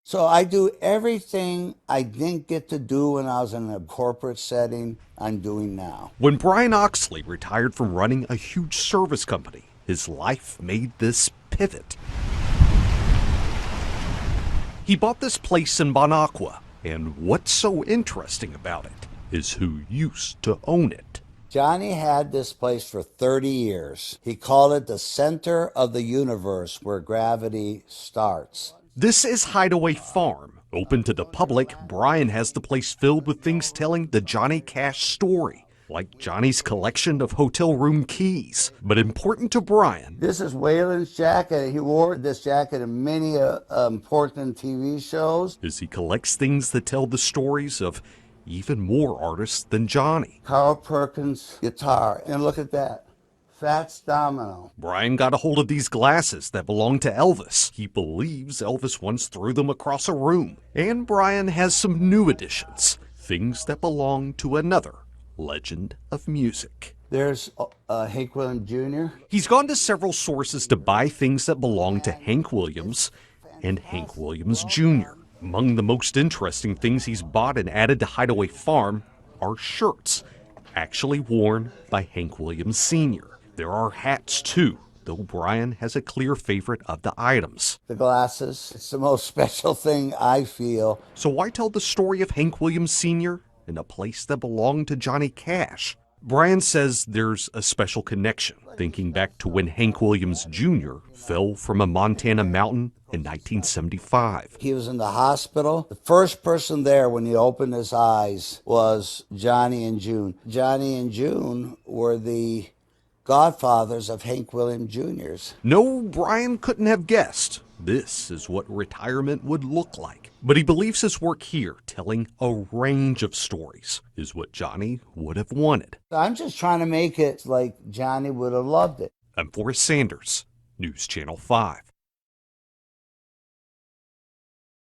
So I do everything I didn't get to do when I was in a corporate setting, I'm doing now. When Brian Oxley retired from running a huge service company, his life made this pivot. He bought this place in Bonacqua, and what's so interesting about it is who used to own it. Johnny had this place for 30 years. He called it the center of the universe where gravity starts. This is Hideaway Farm. Open to the public, Brian has the place filled with things telling the Johnny Cash story, like Johnny's collection of hotel room keys. But important to Brian, This is Waylon's jacket. He wore this jacket in many important TV shows. is he collects things that tell the stories of even more artists than Johnny. Carl Perkins' guitar. And look at that. Fats Domino. Brian got a hold of these glasses that belonged to Elvis. He believes Elvis once threw them across a room. And Brian has some new additions, things that belong to another legend of music. There's Hank Williams Jr. He's gone to several sources to buy things that belong to Hank Williams and Hank Williams Jr. Among the most interesting things he's bought and added to Hideaway Farm are shirts, actually worn by Hank Williams Sr. There are hats too, though Brian has a clear favorite of the items. The glasses. It's the most special thing I feel. So why tell the story of Hank Williams Sr. in a place that belonged to Johnny Cash? Brian says there's a special connection, thinking back to when Hank Williams Jr. fell from a Montana mountain in 1975. He was in the hospital. The first person there when he opened his eyes was Johnny and June. Johnny and June were the godfathers of Hank Williams Jr.'s. No, Brian couldn't have guessed this is what retirement would look like. But he believes his work here, telling a range of stories, is what Johnny would have wanted. I'm just trying to make it like Johnny would have loved it. I'm Forrest Sanders, News Channel 5.